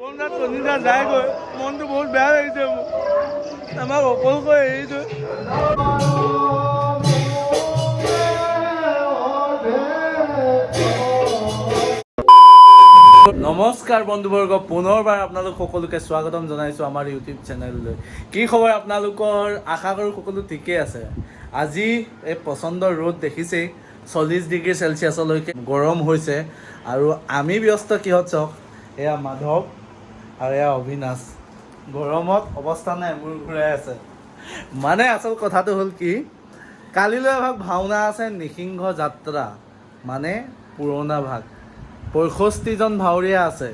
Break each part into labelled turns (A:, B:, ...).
A: যায়গৈ মনটো বহুত বেয়া লাগিছে মোৰ আমাক অকলকৈ এৰি থৈ নমস্কাৰ বন্ধুবৰ্গ পুনৰবাৰ আপোনালোক সকলোকে স্বাগতম জনাইছোঁ আমাৰ ইউটিউব চেনেললৈ কি খবৰ আপোনালোকৰ আশা কৰোঁ সকলো ঠিকেই আছে আজি এই প্ৰচণ্ড ৰ'দ দেখিছেই 40 ডিগ্ৰী চেলচিয়াছলৈকে গৰম হৈছে আৰু আমি ব্যস্ত কিহত চাওক এয়া মাধৱ আৰু এয়া অবিনাশ গৰমত অৱস্থা নাই মূৰ ঘূৰাই আছে মানে আচল কথাটো হ'ল কি কালিলৈ এভাগ ভাওনা আছে নিসিংহ যাত্ৰা মানে পুৰণা ভাগ 65জন ভাৱৰীয়া আছে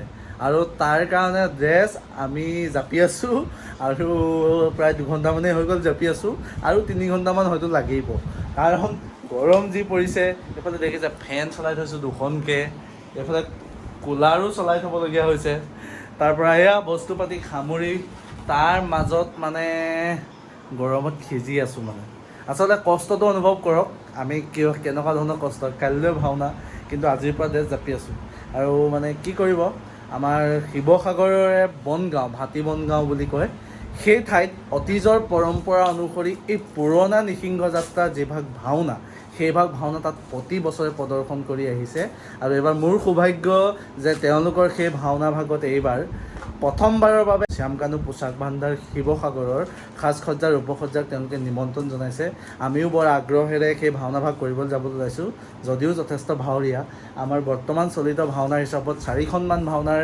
A: আৰু তাৰ কাৰণে ড্ৰেছ আমি জাপি আছোঁ আৰু প্ৰায় 2 ঘণ্টামানেই হৈ গ'ল জাপি আছোঁ আৰু 3 ঘণ্টামান হয়তো লাগিব কাৰণ গৰম যি পৰিছে এইফালে দেখিছে ফেন চলাই থৈছোঁ 2খনকৈ এইফালে কুলাৰো চলাই থ'বলগীয়া হৈছে তাৰ পৰা এয়া বস্তু পাতি সামৰি তাৰ মাজত মানে গৰমত সিজি আছোঁ মানে আচলতে কষ্টটো অনুভৱ কৰক আমি কেনেকুৱা ধৰণৰ কষ্ট কাইলৈ ভাওনা কিন্তু আজিৰ পৰা ড্ৰেছ জাপি আছোঁ আৰু মানে কি কৰিব আমাৰ শিৱসাগৰৰে বনগাঁও ভাটি বনগাঁও বুলি কয় সেই ঠাইত অতীজৰ পৰম্পৰা অনুসৰি এই পুৰণা নিসিংহ যাত্ৰা যিভাগ ভাওনা সেইভাগ ভাওনা তাত প্ৰতি বছৰে প্ৰদৰ্শন কৰি আহিছে আৰু এইবাৰ মোৰ সৌভাগ্য যে তেওঁলোকৰ সেই ভাওনা ভাগত এইবাৰ প্ৰথমবাৰৰ বাবে শ্যামকানু পোচাক ভাণ্ডাৰ শিৱসাগৰৰ সাজসজ্জাৰ ৰূপসজ্জাক তেওঁলোকে নিমন্ত্ৰণ জনাইছে আমিও বৰ আগ্ৰহেৰে সেই ভাওনা ভাগ কৰিবলৈ যাবলৈ ওলাইছোঁ যদিও যথেষ্ট ভাৱৰীয়া আমাৰ বৰ্তমান চলিত ভাওনাৰ হিচাপত 4খনমান ভাওনাৰ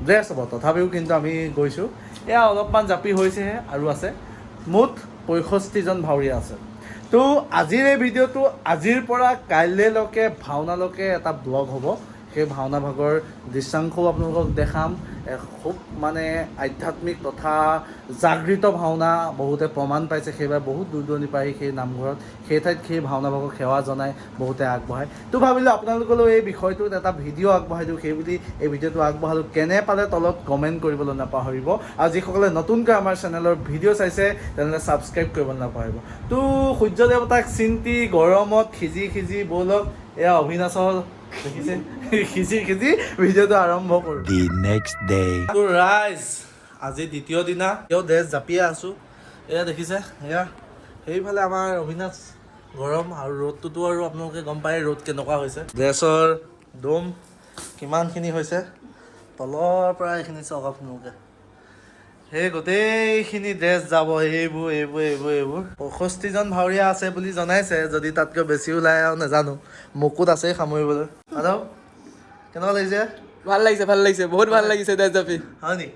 A: ড্ৰেছ হ'ব তথাপিও কিন্তু আমি গৈছোঁ এয়া অলপমান জাপি হৈছেহে আৰু আছে মুঠ 65জন ভাৱৰীয়া আছে তো আজিৰ এই ভিডিঅ'টো আজিৰ পৰা কাইলৈলৈকে ভাওনালৈকে এটা ব্লগ হ'ব সেই ভাওনা ভাগৰ দৃশ্যাংশও আপোনালোকক দেখাম খুব মানে আধ্যাত্মিক তথা জাগৃত ভাওনা বহুতে প্ৰমাণ পাইছে সেইবাৰ বহুত দূৰ দূৰণিৰ পৰা আহি সেই নামঘৰত সেই ঠাইত সেই ভাওনা ভাগক সেৱা জনাই বহুতে আগবঢ়ায় তো ভাবিলোঁ আপোনালোকলৈ এই বিষয়টোত এটা ভিডিঅ' আগবঢ়াই দিওঁ সেইবুলি এই ভিডিঅ'টো আগবঢ়ালোঁ কেনে পালে তলত কমেণ্ট কৰিবলৈ নাপাহৰিব আৰু যিসকলে নতুনকৈ আমাৰ চেনেলৰ ভিডিঅ' চাইছে তেনেহ'লে ছাবস্ক্ৰাইব কৰিবলৈ নাপাহৰিব তো সূৰ্য দেৱতাক চিন্তি গৰমত সিজি ব'লক এয়া অবিনাশৰ দেখিছে সিজি ভিডিঅ'টো আৰম্ভ কৰোঁ দি নেক্সট ডে তো ৰাইজ আজি দ্বিতীয় দিনা এও ড্ৰেছ জাপিয়ে আছোঁ এয়া দেখিছে এয়া সেইফালে আমাৰ অবিনাশ গৰম আৰু ৰ'দটোতো আৰু আপোনালোকে গম পায় ৰ'দ কেনেকুৱা হৈছে ড্ৰেছৰ দম কিমানখিনি হৈছে তলৰ পৰা এইখিনি চাওক আপোনালোকে সেই গোটেইখিনি ড্ৰেছ যাব এইবোৰ 65জন ভাৱৰীয়া আছে বুলি জনাইছে যদি তাতকৈ বেছি ওলাই আৰু নাজানো মুকুত আছেই সামৰিবলৈ মাধৱ কেনেকুৱা লাগিছে
B: ভাল লাগিছে বহুত ভাল লাগিছে ড্ৰেছ জাপি
A: হয় নি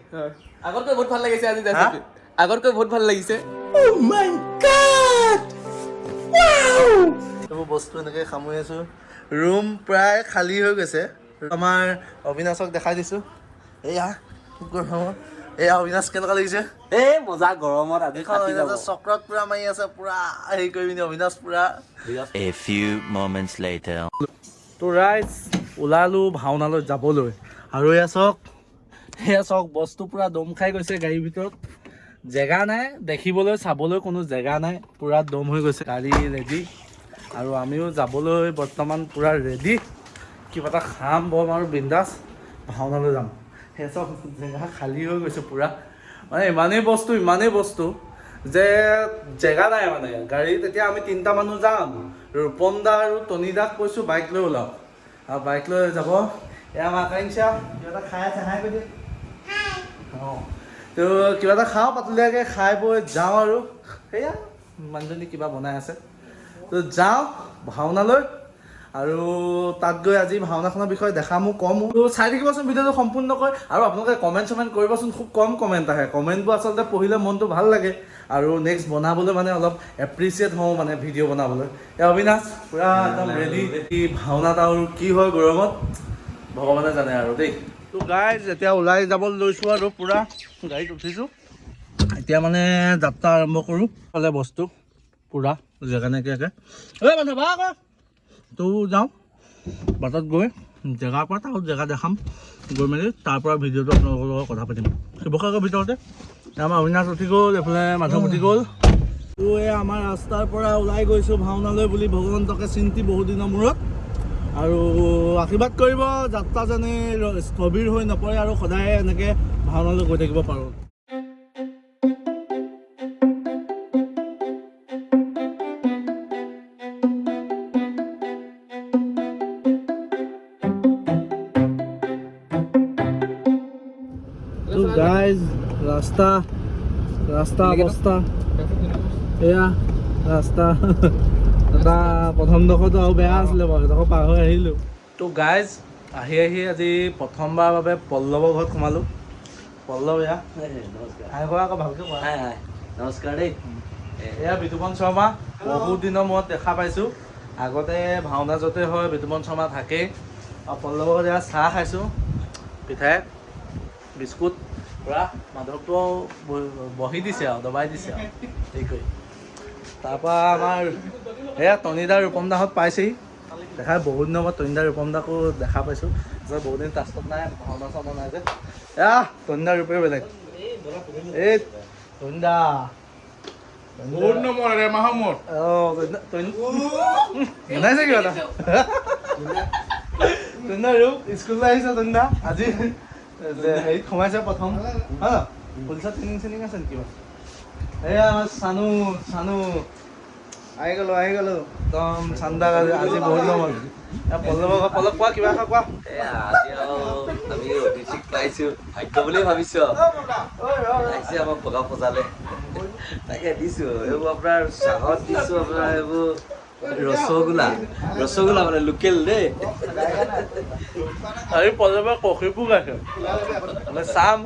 B: আগতকৈ বহুত ভাল লাগিছে আজি ড্ৰেছ জাপি আগতকৈ বহুত ভাল লাগিছে
A: এইবোৰ বস্তু এনেকৈ সামৰি আছোঁ ৰুম প্ৰায় খালী হৈ গৈছে আমাৰ অবিনাশক দেখাই দিছোঁ এয়া এয়া অবিনাশ কেনেকুৱা লাগিছে
B: এই মজা গৰমত আজি
A: চক্ৰত পুৰা মাৰি আছে পুৰা হেৰি কৰি পিনি অবিনাশ পুৰা
C: A few moments later.
A: তো ৰাইজ ওলালোঁ ভাওনালৈ যাবলৈ আৰু এয়া চাওক বস্তু পুৰা দম খাই গৈছে গাড়ীৰ ভিতৰত জেগা নাই দেখিবলৈ চাবলৈ কোনো জেগা নাই পুৰা দম হৈ গৈছে গাড়ী ৰেডি আৰু আমিও যাবলৈ বৰ্তমান পুৰা ৰেডি কিবা এটা খাম বম আৰু বিন্দাছ ভাওনালৈ যাম সেই চব জেগা খালী হৈ গৈছে পুৰা মানে ইমানেই বস্তু যে জেগা নাই মানে গাড়ীত এতিয়া আমি 3টা মানুহ যাম ৰূপম দা আৰু টনি দাক কৈছোঁ বাইক লৈ ওলাওঁ আৰু বাইক লৈ যাব এয়া আমাৰ আকাংক্ষা কিবা এটা খাই আছে হাই কৰি অঁ তো কিবা এটা খাওঁ পাতলীয়াকৈ খাই বৈ যাওঁ আৰু সেয়া মানুহজনী কিবা বনাই আছে তো যাওঁ ভাওনালৈ আৰু তাত গৈ আজি ভাওনাখনৰ বিষয়ে দেখামো কমো তো চাই থাকিবচোন ভিডিঅ'টো সম্পূৰ্ণকৈ আৰু আপোনালোকে কমেণ্ট কৰিবচোন খুব কম কমেণ্ট আহে কমেণ্টবোৰ আচলতে পঢ়িলে মনটো ভাল লাগে আৰু নেক্সট বনাবলৈ মানে অলপ এপ্ৰিচিয়েট হওঁ মানে ভিডিঅ' বনাবলৈ এই অবিনাশ পূৰা একদম ৰেডি ভাওনাত আৰু কি হয় গৰমত ভগৱানে জানে আৰু দেই তো গাইজ এতিয়া ওলাই যাবলৈ লৈছোঁ আৰু পূৰা গাড়ীত উঠিছোঁ এতিয়া মানে যাত্ৰা আৰম্ভ কৰোঁ ফালে বস্তু পূৰা জেগা নাইকিয়াকৈ এই মানুহ বা আকৌ তো যাওঁ বাটত গৈ জেগাৰ পৰা তাত জেগা দেখাম গৈ মেলি তাৰ পৰা ভিডিঅ'টো আপোনালোকৰ লগত কথা পাতিম শিৱসাগৰৰ ভিতৰতে আমাৰ অবিনাশ উঠি গ'ল এইফালে মাধৱ উঠি গ'ল তো এই আমাৰ ৰাস্তাৰ পৰা ওলাই গৈছোঁ ভাওনালৈ বুলি ভগৱন্তকে চিন্তি বহু দিনৰ মূৰত আৰু আশীৰ্বাদ কৰিব যাত্ৰা যেনে স্থবিৰ হৈ নপৰে আৰু সদায় এনেকৈ ভাওনালৈ গৈ থাকিব পাৰোঁ। তো গাইজ ৰাস্তা অৱস্থা এয়া ৰাস্তা এটা প্ৰথম ডোখৰটো আৰু বেয়া আছিলে বাৰু সেইডোখৰ পাৰ হৈ আহিলোঁ। তো গাইজ আহি আজি প্ৰথমবাৰৰ বাবে পল্লৱৰ ঘৰত সোমালোঁ। পল্লৱ এয়া হাই কৰা আকৌ ভালকৈ কোৱা।
B: নমস্কাৰ দেই।
A: এয়া বিতুপন শৰ্মা বহুত দিনৰ মূৰত দেখা পাইছোঁ। আগতে ভাওনা য'তে হয় বিতুপন শৰ্মা থাকেই। আৰু পল্লৱৰ ঘৰত এয়া চাহ খাইছোঁ, পিঠাই বিস্কুট পূৰা মাধৱটো বহি দিছে আৰু দবাই দিছে আৰু হেৰি কৰি। তাৰপৰা আমাৰ এয়া তনিদা ৰূপম দাহঁত পাইছেহি। দেখা বহুত দিনৰ মূৰত তনিদা ৰূপম দাকো দেখা পাইছোঁ। বহুত দিন টাষ্টত নাই, ভাওনা চাওনা নাই যে। এয়া তনিদা ৰূপে বেলেগ। এই তনিদা
D: বহুত নম্বৰ এমাহৰ মূৰত।
A: জনাইছে কিবা এটা তনিদা ৰূপ স্কুললৈ আহিছে। তনিদা আজি হেৰিত সোমাইছে প্ৰথম হা পুলিচত ট্ৰেইনিং চেনিং আছে নেকি? এয়া আমাৰ চানু আহি গ'লো একদম চান্দা আজি বহুত নম্বৰ। পল্লৱ কোৱা কিবা এটা কোৱা।
B: আজি আমি অতিথিক পাইছোঁ, ভাগ্য বুলি ভাবিছোঁ। আহিছে আমাক বগা পজালে, তাকে দিছোঁ এইবোৰ আপোনাৰ চাহত দিছোঁ, আপোনাৰ এইবোৰ ৰসগোল্লা মানে লোকেল দেই।
A: আজি পল্লৱে কফিবোৰ খাইছে চাম।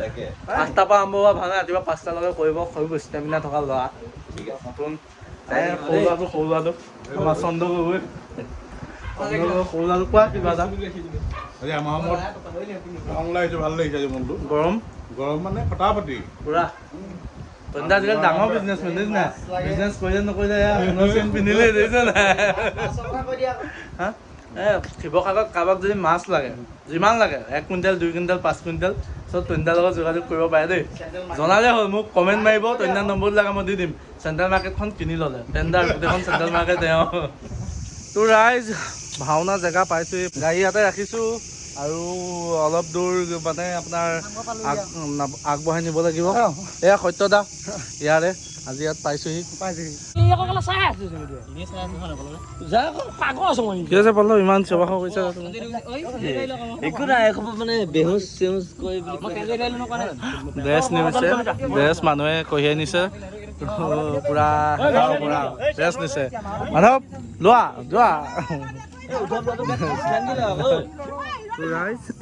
B: তাকে
A: 5টাৰ পৰা আৰম্ভ হোৱা ভাওনা ৰাতিপুৱা 5টালৈকে কৰিব ষ্টেমিনা থকা ল'ৰা। নতুন সৰু ল'ৰাটো আমাৰ চন্দ্ৰ গগৈ সৰু ল'ৰাটো কোৱা কিবা এটা।
D: আজি এমাহৰ মূৰত ভাওনা আহিছে, ভাল লাগিছে আজি মনটো। গৰম মানে ফটাফটি
A: পুৰা তনিদা আজিকালি ডাঙৰ বিজনেছমেন দেখিছ নাই? বিজনেছ কৰিলে নকৰিলে পিন্ধিলে দেখিছ নাই? হা শিৱসাগৰত কাৰোবাক যদি মাছ লাগে, যিমান লাগে 1 কুইণ্টেল 2 কুইণ্টেল 5 কুইণ্টেল চব তনিদাৰ লগত যোগাযোগ কৰিব পাৰে দেই। জনালে হ'ল, মোক কমেণ্ট মাৰিব, তনিদাৰ নম্বৰটো লাগে মই দি দিম। চেণ্ট্ৰেল মাৰ্কেটখন কিনি ল'লে, টেণ্ডাৰ গোটেইখন চেণ্ট্ৰেল মাৰ্কেট তেওঁ। তো ৰাইজ ভাওনা জেগা পাইছোঁহি, গাড়ী ইয়াতে ৰাখিছোঁ আৰু অলপ দূৰ মানে আপোনাৰ আগবঢ়াই নিব লাগিব। এয়া সত্যদা ইয়াৰে আজি ইয়াত পাইছোঁহি। কি আছে পল্লৱ ইমান চিঞৰ কৰিছে?
B: একো নাই, মানে বেহুচ চেহুচ কৰি
A: ড্ৰেছ নিছে, ড্ৰেছ মানুহে কঢ়িয়াই নিছে পুৰা ড্ৰেছ নিছে। মাধৱ লোৱা যোৱা।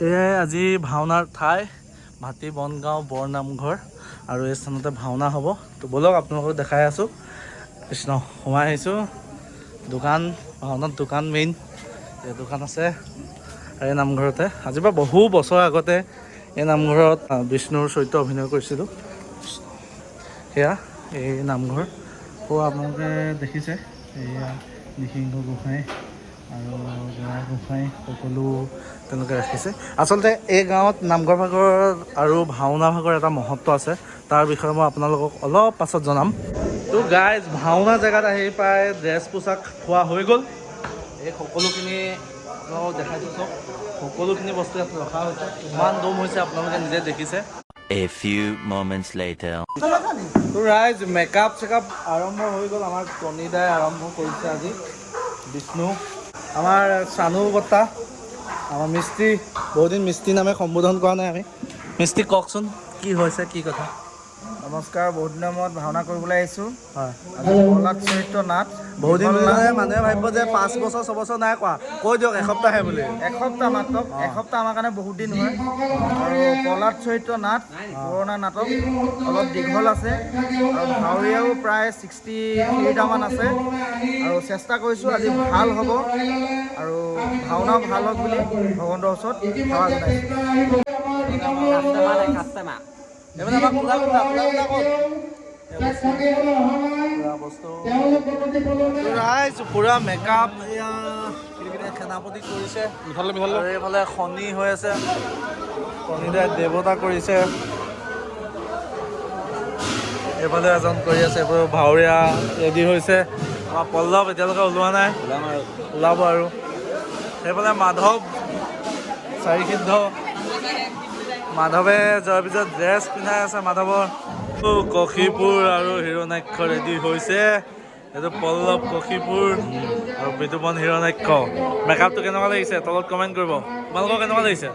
A: এয়াই আজি ভাওনাৰ ঠাই ভাটি বনগাঁও বৰনামঘৰ আৰু এই স্থানতে ভাওনা হ'ব। তো ব'লক আপোনালোকক দেখাই আছোঁ। কৃষ্ণ সোমাই আহিছোঁ। দোকান ভাওনাত দোকান মেইন দোকান আছে এই নামঘৰতে। আজিৰ পৰা বহু বছৰ আগতে এই নামঘৰত বিষ্ণুৰ চৰিত্ৰ অভিনয় কৰিছিলোঁ। সেয়া এই নামঘৰ আপোনালোকে দেখিছে। এয়া নৃসিংহ গোসাঁই আৰু জয়া গোসাঁই সকলো তেওঁলোকে ৰাখিছে। আচলতে এই গাঁৱত নামঘৰ ভাগৰ আৰু ভাওনা ভাগৰ এটা মহত্ব আছে, তাৰ বিষয়ে মই আপোনালোকক অলপ পাছত জনাম। তো গাইজ ভাওনা জেগাত আহি প্ৰায় ড্ৰেছ পোছাক খোৱা হৈ গ'ল। এই সকলোখিনি আপোনালোকক দেখাইছোঁ, চব সকলোখিনি বস্তু ইয়াত ৰখা হৈছে। ইমান দম হৈছে আপোনালোকে নিজে দেখিছে।
C: A few moments later.
A: তো ৰাইজ মেকআপ চেকআপ আৰম্ভ হৈ গ'ল। আমাৰ কণিদাই আৰম্ভ কৰিছে আজি। বিষ্ণু আমাৰ চানু বৰ্তা আমাৰ মিস্ত্ৰী, বহুদিন মিস্ত্ৰী নামে সম্বোধন কৰা নাই আমি। মিস্ত্ৰী কওকচোন কি হৈছে কি কথা?
E: নমস্কাৰ, বহুত দিনৰ মূৰত ভাওনা কৰিবলৈ আহিছোঁ।
A: হয়
E: প্ৰহ্লাদ চৰিত্ৰ নাট
A: বহুত দিন মানুহে ভাবিব যে 5 বছৰ 6 বছৰ নাই কোৱা, কৈ দিয়ক এসপ্তাহে বুলি।
E: এসপ্তাহ মাত্ৰ, এসপ্তাহ আমাৰ কাৰণে বহুত দিন হয়। আৰু প্ৰহ্লাদ চৰিত্ৰ নাট পুৰণা নাটক, অলপ দীঘল আছে আৰু ভাৱৰীয়াও প্ৰায় 63টামান আছে। আৰু চেষ্টা কৰিছোঁ আজি ভাল হ'ব আৰু ভাওনাও ভাল হওক বুলি ভগৱন্তৰ ওচৰত সেৱা জনাইছোঁ।
A: পুৰা মেকআপ সেনাপতি কৰিছে, এইফালে শনি হৈ আছে, শনিদাই দেৱতা কৰিছে, এইফালে এজন কৰি আছে, এইফালে ভাৱৰীয়া ৰেডি হৈছে। আমাৰ পল্লৱ এতিয়ালৈকে ওলোৱা নাই, ওলাব আৰু। সেইফালে মাধৱ চাৰিসিদ্ধ মাধৱে যোৱাৰ পিছত ড্ৰেছ পিন্ধাই আছে মাধৱৰ কশীপুৰ আৰু হিৰণাক্ষ ৰেডি হৈছে এইটো পল্লৱ কশীপুৰ আৰু বিতুপন হিৰণাক্ষ মেকআপটো কেনেকুৱা লাগিছে তলত কমেণ্ট কৰিব তোমালোকৰ কেনেকুৱা লাগিছে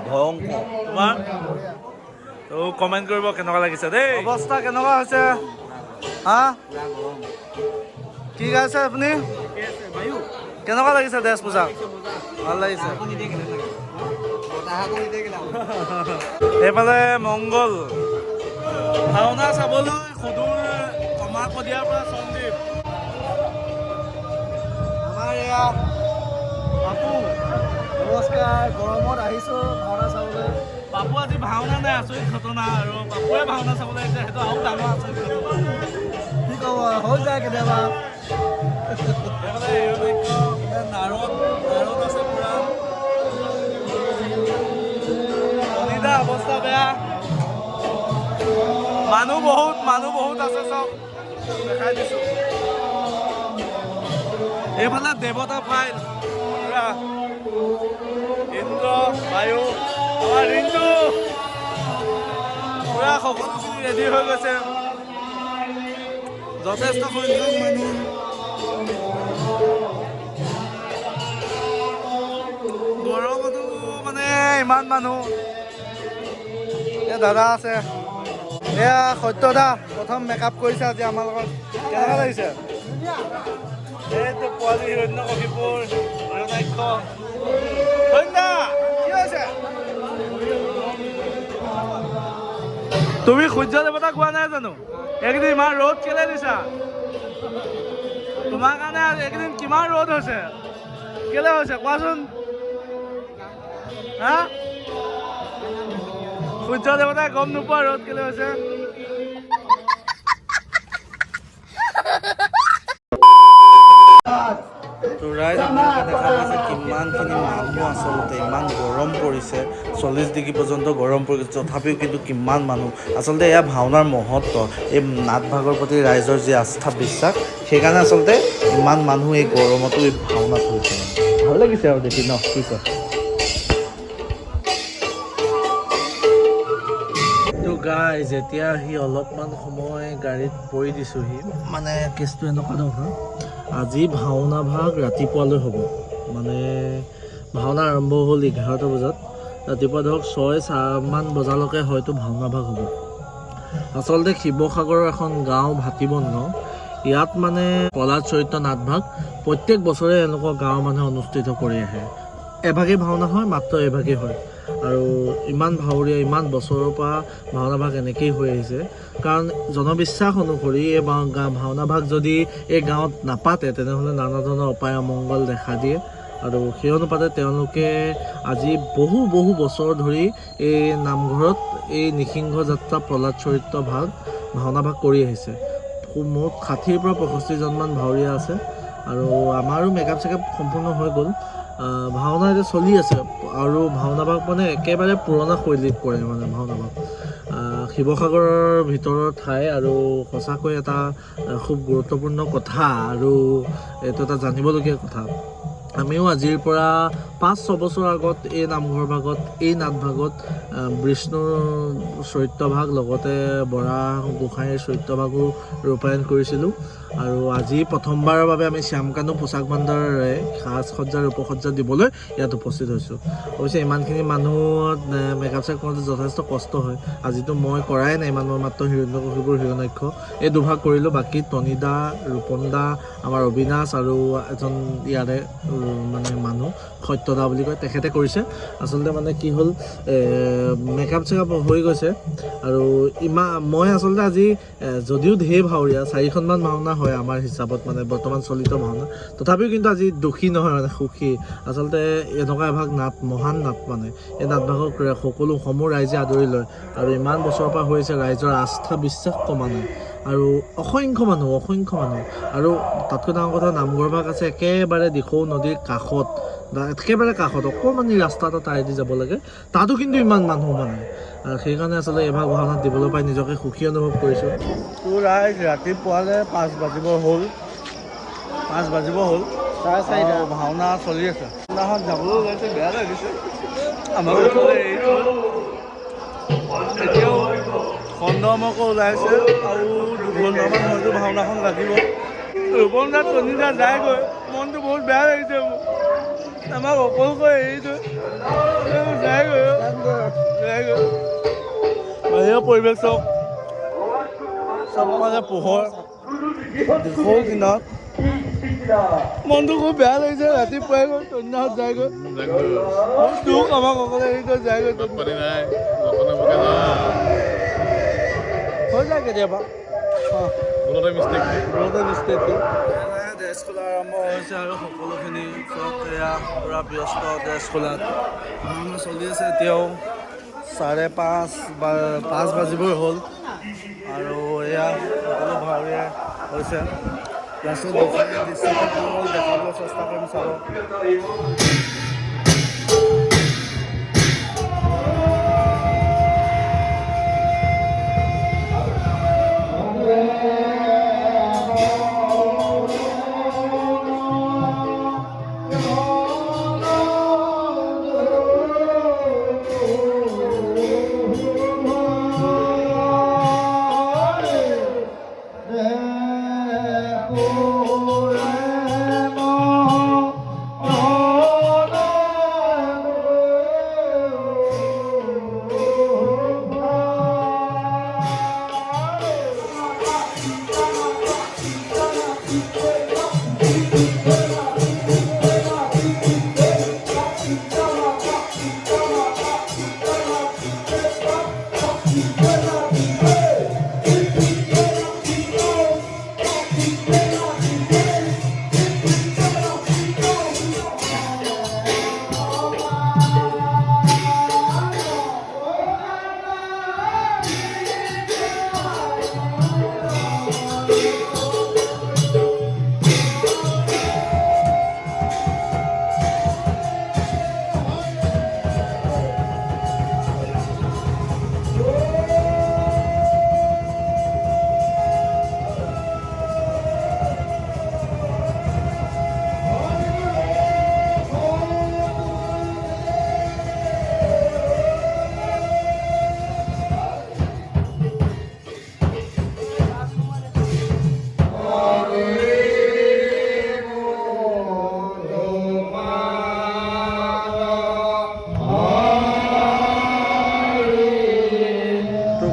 B: ভয়ংকৰ
A: তোমাৰ তো কমেণ্ট কৰিব কেনেকুৱা লাগিছে দেই অৱস্থা কেনেকুৱা হৈছে হা কি গাইছে আপুনি কেনেকুৱা লাগিছে ড্ৰেছ পোছাক ভাল লাগিছে এইফালে মংগল ভাওনা চাবলৈ সুদূৰ কমাৰপদিয়াৰ পৰা সঞ্জীৱ আমাৰ এয়া পাপু
E: নমস্কাৰ গৰমত আহিছোঁ ভাওনা চাবলৈ
A: পাপু আজি ভাওনা নাই আচৰিত ঘটনা আৰু পাপুৱে ভাওনা চাবলৈ আহিছে সেইটো আৰু ডাঙৰ আচৰিত ঘটনা
E: কি ক'ব হৈ যায় কেতিয়াবা
A: এইফালে হিৰণাক্ষ নাৰদ আছে পুৰা অনিদা অৱস্থা বেয়া মানুহ বহুত আছে চব দেখাই দিছোঁ এইফালে দেৱতা ফাইল পুৰা ইন্দ্ৰ বায়ু আমাৰ ৰিন্তু পুৰা সকলোখিনি ৰেডি হৈ গৈছে যথেষ্ট সংখ্যক মানুহ গৰমতো মানে ইমান মানুহ দাদা আছে এয়া সত্যদা প্ৰথম মেকআপ কৰিছে আজি আমাৰ লগত কেনেকুৱা লাগিছে এইটো পোৱালি হিৰণ্য কশীপুৰ হিৰণাক্ষ সন্ধ্যা কি হৈছে তুমি সূৰ্য দেৱতাক কোৱা নাই জানো এইকেইদিন ইমান ৰ'দ কেলে দিছা তোমাৰ কাৰণে এইকেইদিন কিমান ৰ'দ হৈছে কেলে হৈছে কোৱাচোন হা সূৰ্য দেৱতাই গম নোপোৱা ৰ'দ কেলে হৈছে তো ৰাইজ আপোনালোকে দেখা পাইছে কিমানখিনি মানুহ আচলতে ইমান গৰম পৰিছে 40 ডিগ্ৰী পৰ্যন্ত গৰম পৰিছে তথাপিও কিন্তু কিমান মানুহ আচলতে এয়া ভাওনাৰ মহত্ব এই নাটভাগৰ প্ৰতি ৰাইজৰ যি আস্থা বিশ্বাস সেইকাৰণে আচলতে ইমান মানুহ এই গৰমতো এই ভাওনাত হৈছে ভাল লাগিছে আৰু দেখি ন কি কয় গাইজ এতিয়া সি অলপমান সময় গাড়ীত পৰি দিছোঁহি মানে কেছটো এনেকুৱা ধৰণৰ আজি ভাওনা ভাগ ৰাতিপুৱালৈ হ'ব মানে ভাওনা আৰম্ভ হ'ল 11টা বজাত ৰাতিপুৱা ধৰক 6-4মান বজালৈকে হয়তো ভাওনা ভাগ হ'ব আচলতে শিৱসাগৰৰ এখন গাঁও ভাতিবন গাঁও ইয়াত মানে প্ৰহ্লাদ চৰিত্ৰ নাটভাগ প্ৰত্যেক বছৰে এনেকুৱা গাঁৱৰ মানুহে অনুষ্ঠিত কৰি আহে এভাগেই ভাওনা হয় মাত্ৰ এভাগেই হয় আৰু ইমান ভাৱৰীয়া ইমান বছৰৰ পৰা ভাওনা ভাগ এনেকেই হৈ আহিছে কাৰণ জনবিশ্বাস অনুসৰি এই ভাওনা ভাগ যদি এই গাঁৱত নাপাতে তেনেহ'লে নানা ধৰণৰ অপায় অমংগল দেখা দিয়ে আৰু সেই অনুপাতে তেওঁলোকে আজি বহু বছৰ ধৰি এই নামঘৰত এই নিসিংহ যাত্ৰা প্ৰহ্লাদ চৰিত্ৰ ভাওনা ভাগ কৰি আহিছে মুঠ 60ৰ পৰা 65জনমান ভাৱৰীয়া আছে আৰু আমাৰো মেকআপ চেকআপ সম্পূৰ্ণ হৈ গ'ল ভাওনা এতিয়া চলি আছে আৰু ভাওনা ভাগ মানে একেবাৰে পুৰণা শৈলীত পৰে মানে ভাওনা ভাগ শিৱসাগৰৰ ভিতৰৰ ঠাই আৰু সঁচাকৈ এটা খুব গুৰুত্বপূৰ্ণ কথা আৰু এইটো এটা জানিবলগীয়া কথা আমিও আজিৰ পৰা 5-6 বছৰ আগত এই নামঘৰ ভাগত এই নাটভাগত বিষ্ণুৰ চৰিত্ৰভাগ লগতে বৰা গোসাঁইৰ চৰিত্ৰভাগো ৰূপায়ণ কৰিছিলোঁ আৰু আজি প্ৰথমবাৰৰ বাবে আমি শ্যামকানু পোচাক ভাণ্ডাৰেৰে সাজ সজ্জাৰ উপসজ্জা দিবলৈ ইয়াত উপস্থিত হৈছোঁ অৱশ্যে ইমানখিনি মানুহত মেকআপ চেক কৰোঁতে যথেষ্ট কষ্ট হয় আজিতো মই কৰাই নাই ইমান মই মাত্ৰ হিৰণ্য কশীপুৰ হিৰণাক্ষ এই দুভাগ কৰিলোঁ বাকী টনিদা ৰূপন দা আমাৰ অবিনাশ আৰু এজন ইয়াৰে মানে মানুহ সত্যদা বুলি কয় তেখেতে কৰিছে আচলতে মানে কি হ'ল মেকআপ চেকআপ হৈ গৈছে আৰু মই আচলতে আজি যদিও ঢেৰ ভাৱৰীয়া 4খনমান ভাওনা হয় আমাৰ হিচাপত মানে বৰ্তমান চলিত ভাওনা তথাপিও কিন্তু আজি দুখী নহয় মানে সুখী আচলতে এনেকুৱা এভাগ নাট মহান নাট মানে এই নাটভাগক সকলো সমূহ ৰাইজে আদৰি লয় আৰু ইমান বছৰৰ পৰা হৈছে ৰাইজৰ আস্থা বিশ্বাস কমা নাই আৰু অসংখ্য মানুহ আৰু তাতকৈ ডাঙৰ কথা নামঘৰ ভাগ আছে একেবাৰে দিখৌ নদীৰ কাষত একেবাৰে কাষত অকণমানি ৰাস্তা এটা তাৰেদি যাব লাগে তাতো কিন্তু ইমান মানুহ মানে সেইকাৰণে আচলতে এভাগ ভাওনাত দিবলৈ পাই নিজকে সুখী অনুভৱ কৰিছোঁ তো ৰাইজ ৰাতিপুৱালৈ 5 বাজিব হ'ল 5 বাজিব হ'ল 4:30 ভাওনা চলি আছে নাহত যাবলৈ ওলাইছে বেয়া লাগিছে আমাৰ ওচৰতে এৰিছো এতিয়াও খণ্ডমকো ওলাইছে আৰু দুঘণ্টামান হয়তো ভাওনাখন লাগিব ৰূপনদা টনিদা যায়গৈ মনটো বহুত বেয়া লাগিছে মোৰ আমাক অকলকৈ এৰি থৈ যায়গৈ বাহিৰৰ পৰিৱেশ চাওক চব মানে পোহৰ দিশৰ কিনাৰত মনটো খুব বেয়া লাগিছে ৰাতিপুৱাই গৈ টনিদাহঁত যায়গৈ বহুত দুখ আমাক অকলে এৰি থৈ যায়গৈ হৈ যায় কেতিয়াবা ড্ৰেছ খোলা আৰম্ভ হৈছে আৰু সকলোখিনি চব এয়া পূৰা ব্যস্ত ড্ৰেছ খোলাত ভাওনা চলি আছে এতিয়াও 5:30 বাজিবই হ'ল আৰু এয়া সকলো ভাৱে হৈছে লাষ্টত দৃশ্যটো দেখাবলৈ চেষ্টা কৰিম চাব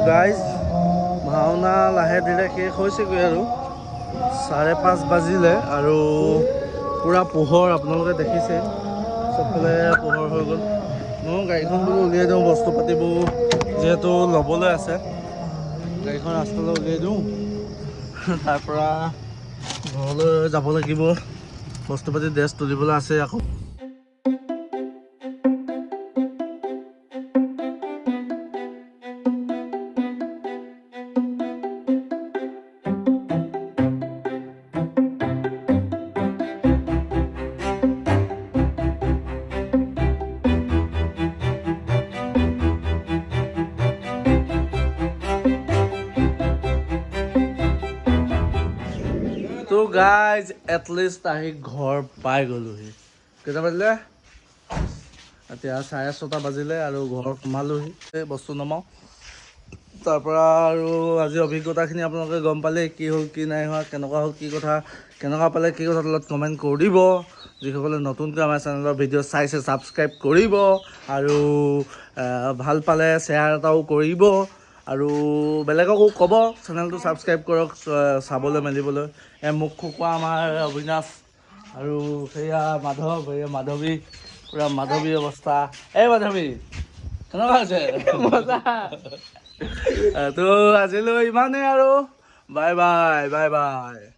A: গাইজ ভাওনা লাহে ধীৰে শেষ হৈছেগৈ আৰু 5:30 বাজিলে আৰু পূৰা পোহৰ আপোনালোকে দেখিছে চবফালে পোহৰ হৈ গ'ল মই গাড়ীখন বোলো উলিয়াই দিওঁ বস্তু পাতিবোৰ যিহেতু ল'বলৈ আছে গাড়ীখন ৰাস্তালৈ উলিয়াই দিওঁ তাৰপৰা ঘৰলৈ যাব লাগিব বস্তু পাতি ড্ৰেছ তুলিবলৈ আছে আকৌ তো গাইজ এটলিষ্ট আহি ঘৰ পাই গ'লোহি কেইটা বাজিলে এতিয়া 6:30 বাজিলে আৰু ঘৰত সোমালোহি বস্তু নমাওঁ তাৰপৰা আৰু আজি অভিজ্ঞতাখিনি আপোনালোকে গম পালে কি হ'ল কি নাই হোৱা কেনেকুৱা হ'ল কি কথা কেনেকুৱা পালে কি কথা তলত কমেণ্ট কৰিব যিসকলে নতুনকৈ আমাৰ চেনেলৰ ভিডিঅ' চাইছে ছাবস্ক্ৰাইব কৰিব আৰু ভাল পালে শ্বেয়াৰ এটাও কৰিব আৰু বেলেগকো ক'ব চেনেলটো ছাবস্ক্ৰাইব কৰক চাবলৈ মেলিবলৈ মুখ খোকোৱা আমাৰ অবিনাশ আৰু সেয়া মাধৱ এয়া মাধৱী পূৰা মাধৱী অৱস্থা এই মাধৱী কেনেকুৱা হৈছে মজা তো আজিলৈ ইমানেই আৰু বাই বাই বাই বাই